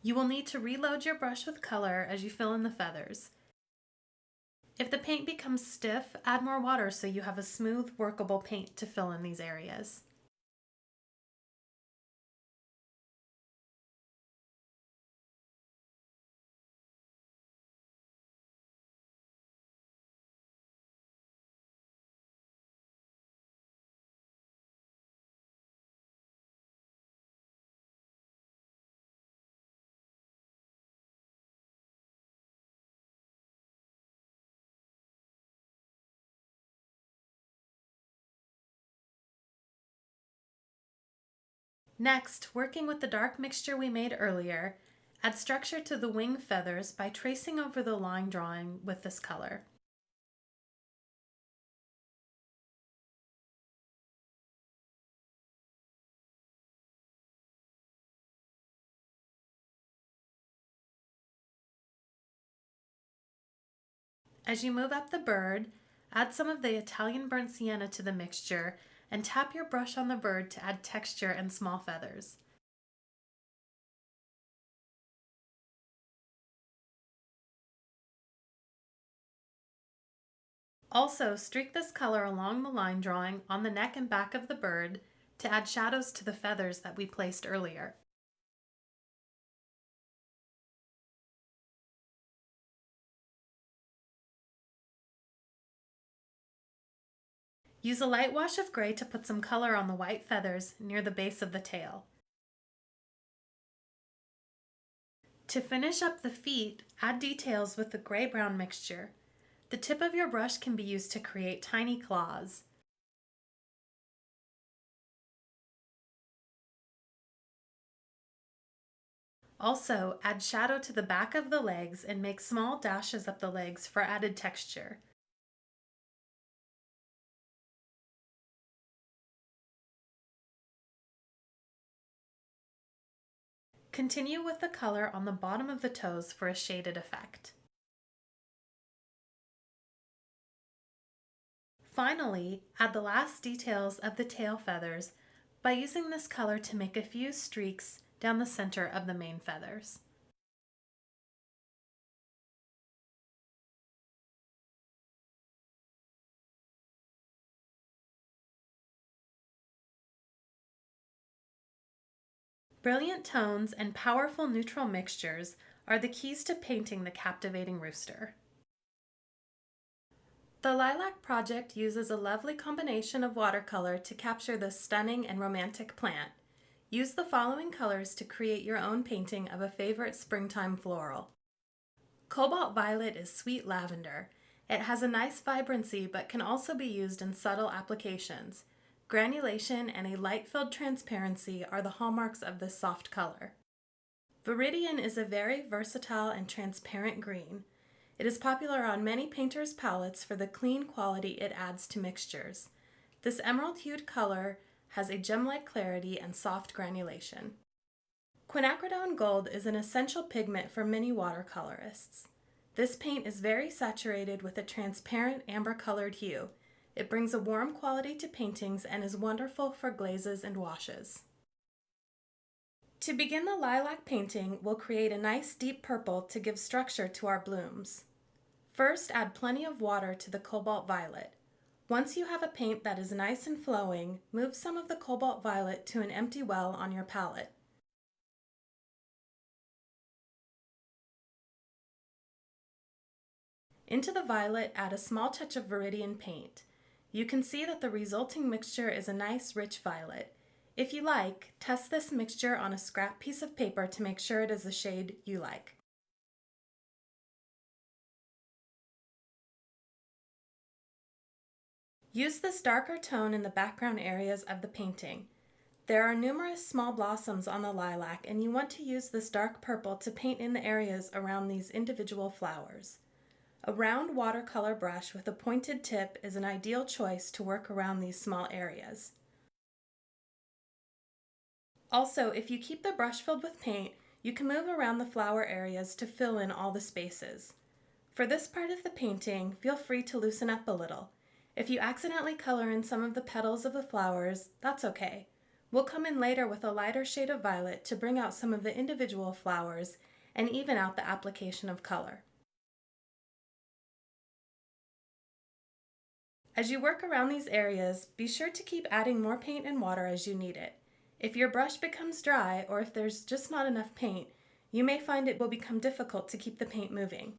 You will need to reload your brush with color as you fill in the feathers. If the paint becomes stiff, add more water so you have a smooth, workable paint to fill in these areas. Next, working with the dark mixture we made earlier, add structure to the wing feathers by tracing over the line drawing with this color. As you move up the bird, add some of the Italian burnt sienna to the mixture and tap your brush on the bird to add texture and small feathers. Also, streak this color along the line drawing on the neck and back of the bird to add shadows to the feathers that we placed earlier. Use a light wash of gray to put some color on the white feathers near the base of the tail. To finish up the feet, add details with the gray-brown mixture. The tip of your brush can be used to create tiny claws. Also, add shadow to the back of the legs and make small dashes up the legs for added texture. Continue with the color on the bottom of the toes for a shaded effect. Finally, add the last details of the tail feathers by using this color to make a few streaks down the center of the main feathers. Brilliant tones and powerful neutral mixtures are the keys to painting the captivating rooster. The Lilac project uses a lovely combination of watercolor to capture this stunning and romantic plant. Use the following colors to create your own painting of a favorite springtime floral. Cobalt violet is sweet lavender. It has a nice vibrancy but can also be used in subtle applications. Granulation and a light-filled transparency are the hallmarks of this soft color. Viridian is a very versatile and transparent green. It is popular on many painters' palettes for the clean quality it adds to mixtures. This emerald-hued color has a gem-like clarity and soft granulation. Quinacridone gold is an essential pigment for many watercolorists. This paint is very saturated with a transparent amber-colored hue. It brings a warm quality to paintings and is wonderful for glazes and washes. To begin the lilac painting, we'll create a nice deep purple to give structure to our blooms. First, add plenty of water to the cobalt violet. Once you have a paint that is nice and flowing, move some of the cobalt violet to an empty well on your palette. Into the violet, add a small touch of Viridian paint. You can see that the resulting mixture is a nice rich violet. If you like, test this mixture on a scrap piece of paper to make sure it is the shade you like. Use this darker tone in the background areas of the painting. There are numerous small blossoms on the lilac, and you want to use this dark purple to paint in the areas around these individual flowers. A round watercolor brush with a pointed tip is an ideal choice to work around these small areas. Also, if you keep the brush filled with paint, you can move around the flower areas to fill in all the spaces. For this part of the painting, feel free to loosen up a little. If you accidentally color in some of the petals of the flowers, that's okay. We'll come in later with a lighter shade of violet to bring out some of the individual flowers and even out the application of color. As you work around these areas, be sure to keep adding more paint and water as you need it. If your brush becomes dry or if there's just not enough paint, you may find it will become difficult to keep the paint moving.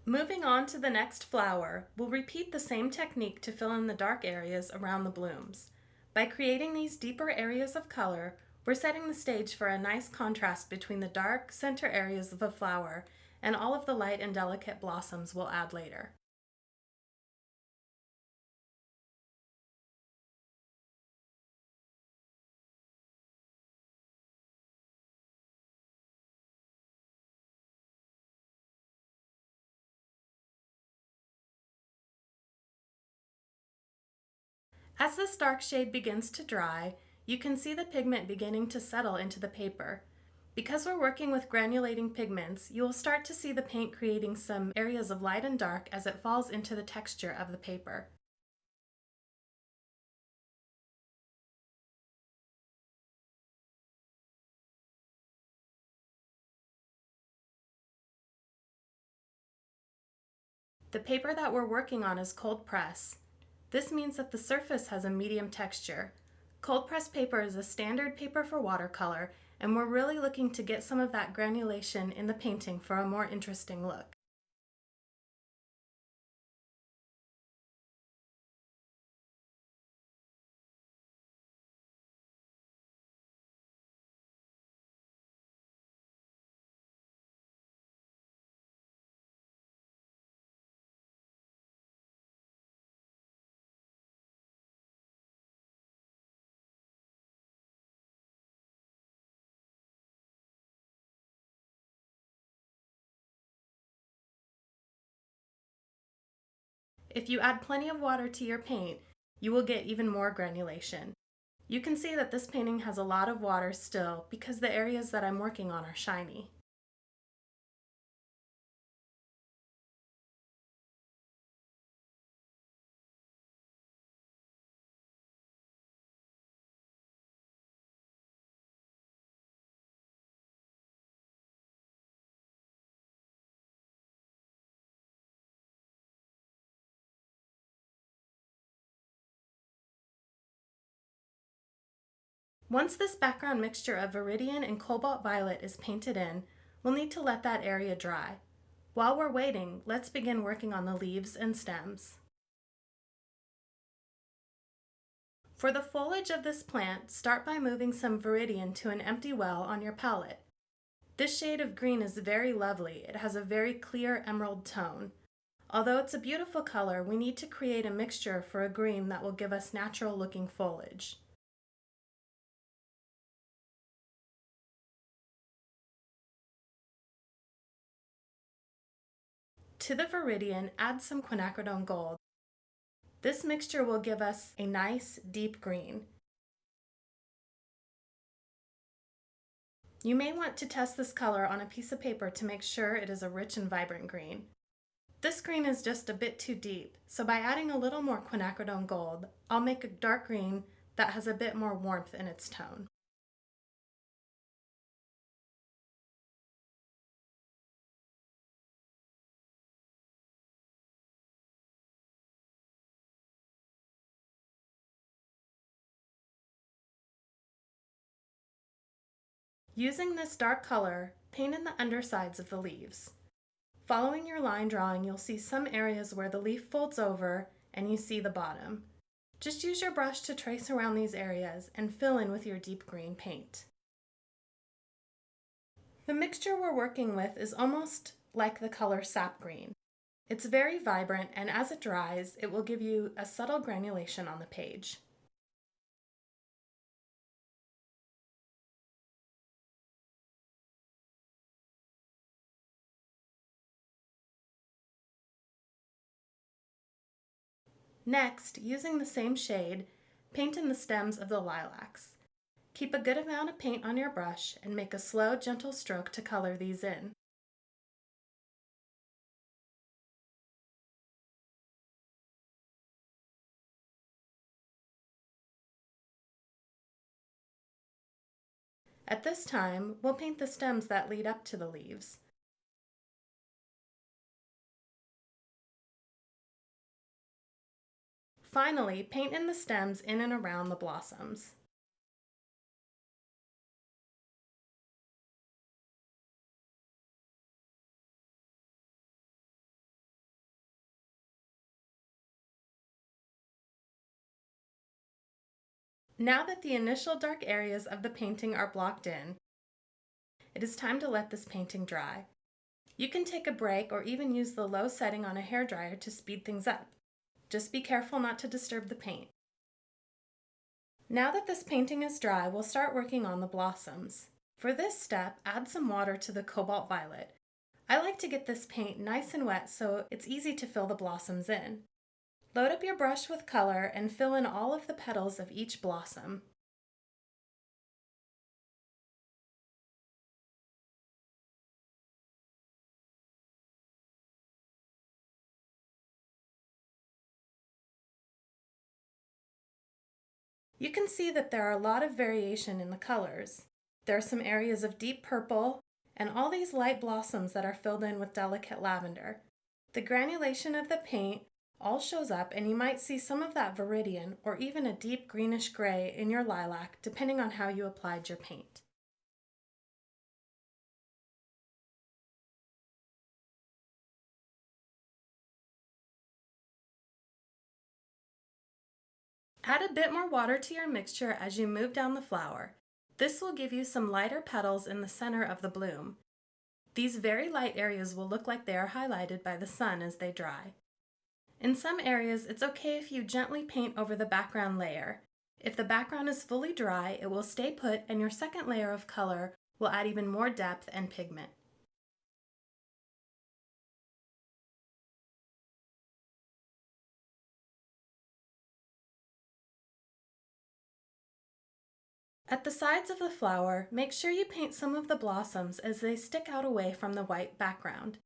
Moving on to the next flower, we'll repeat the same technique to fill in the dark areas around the blooms. By creating these deeper areas of color, we're setting the stage for a nice contrast between the dark center areas of a flower and all of the light and delicate blossoms we'll add later. As this dark shade begins to dry, you can see the pigment beginning to settle into the paper. Because we're working with granulating pigments, you will start to see the paint creating some areas of light and dark as it falls into the texture of the paper. The paper that we're working on is cold press. This means that the surface has a medium texture. Cold press paper is a standard paper for watercolor, and we're really looking to get some of that granulation in the painting for a more interesting look. If you add plenty of water to your paint, you will get even more granulation. You can see that this painting has a lot of water still because the areas that I'm working on are shiny. Once this background mixture of viridian and cobalt violet is painted in, we'll need to let that area dry. While we're waiting, let's begin working on the leaves and stems. For the foliage of this plant, start by moving some viridian to an empty well on your palette. This shade of green is very lovely. It has a very clear emerald tone. Although it's a beautiful color, we need to create a mixture for a green that will give us natural looking foliage. To the viridian, add some quinacridone gold. This mixture will give us a nice deep green. You may want to test this color on a piece of paper to make sure it is a rich and vibrant green. This green is just a bit too deep, so by adding a little more quinacridone gold, I'll make a dark green that has a bit more warmth in its tone. Using this dark color, paint in the undersides of the leaves. Following your line drawing, you'll see some areas where the leaf folds over and you see the bottom. Just use your brush to trace around these areas and fill in with your deep green paint. The mixture we're working with is almost like the color sap green. It's very vibrant, and as it dries, it will give you a subtle granulation on the page. Next, using the same shade, paint in the stems of the lilacs. Keep a good amount of paint on your brush and make a slow, gentle stroke to color these in. At this time, we'll paint the stems that lead up to the leaves. Finally, paint in the stems in and around the blossoms. Now that the initial dark areas of the painting are blocked in, it is time to let this painting dry. You can take a break or even use the low setting on a hairdryer to speed things up. Just be careful not to disturb the paint. Now that this painting is dry, we'll start working on the blossoms. For this step, add some water to the cobalt violet. I like to get this paint nice and wet so it's easy to fill the blossoms in. Load up your brush with color and fill in all of the petals of each blossom. You can see that there are a lot of variation in the colors. There are some areas of deep purple and all these light blossoms that are filled in with delicate lavender. The granulation of the paint all shows up, and you might see some of that viridian or even a deep greenish gray in your lilac depending on how you applied your paint. Add a bit more water to your mixture as you move down the flower. This will give you some lighter petals in the center of the bloom. These very light areas will look like they are highlighted by the sun as they dry. In some areas, it's okay if you gently paint over the background layer. If the background is fully dry, it will stay put and your second layer of color will add even more depth and pigment. At the sides of the flower, make sure you paint some of the blossoms as they stick out away from the white background.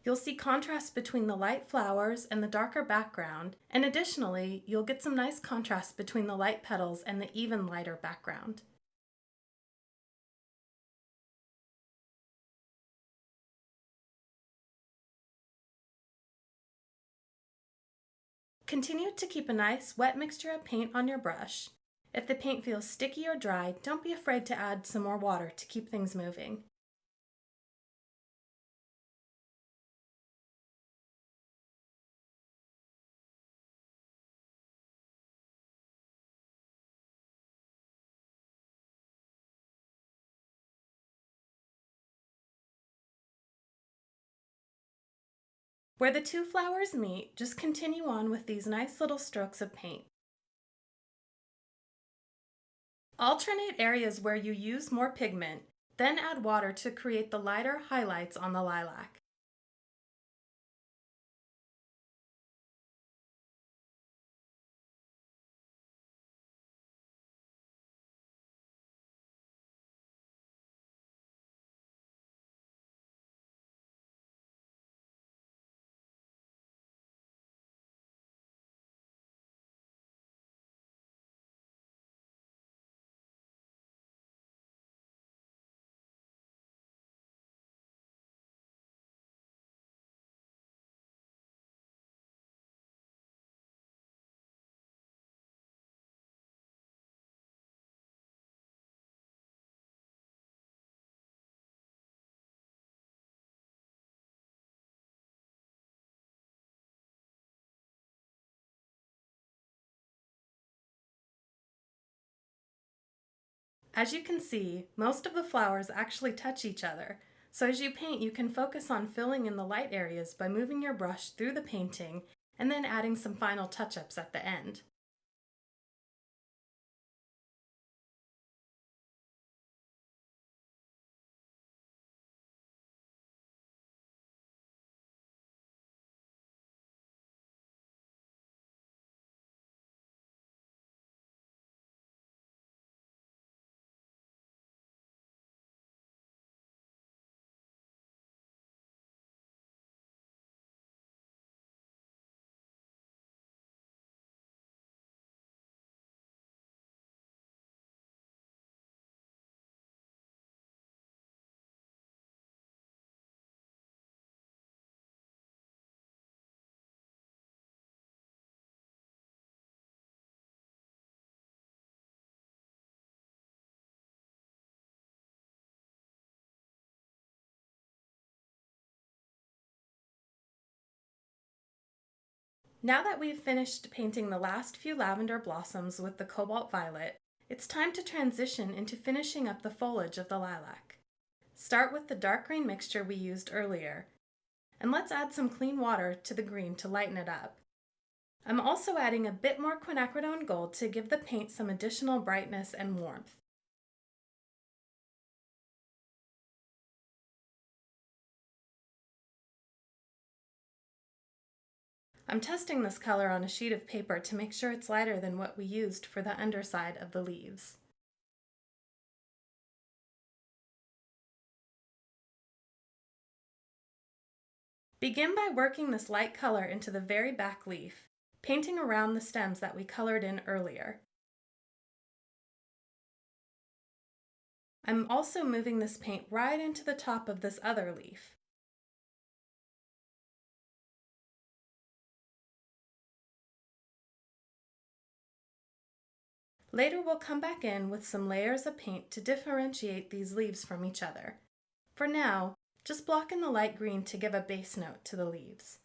You'll see contrast between the light flowers and the darker background, and additionally, you'll get some nice contrast between the light petals and the even lighter background. Continue to keep a nice wet mixture of paint on your brush. If the paint feels sticky or dry, don't be afraid to add some more water to keep things moving. Where the two flowers meet, just continue on with these nice little strokes of paint. Alternate areas where you use more pigment, then add water to create the lighter highlights on the lilac. As you can see, most of the flowers actually touch each other, So as you paint, you can focus on filling in the light areas by moving your brush through the painting and then adding some final touch-ups at the end. Now that we've finished painting the last few lavender blossoms with the cobalt violet, it's time to transition into finishing up the foliage of the lilac. Start with the dark green mixture we used earlier, and let's add some clean water to the green to lighten it up. I'm also adding a bit more quinacridone gold to give the paint some additional brightness and warmth. I'm testing this color on a sheet of paper to make sure it's lighter than what we used for the underside of the leaves. Begin by working this light color into the very back leaf, painting around the stems that we colored in earlier. I'm also moving this paint right into the top of this other leaf. Later we'll come back in with some layers of paint to differentiate these leaves from each other. For now, just block in the light green to give a base note to the leaves.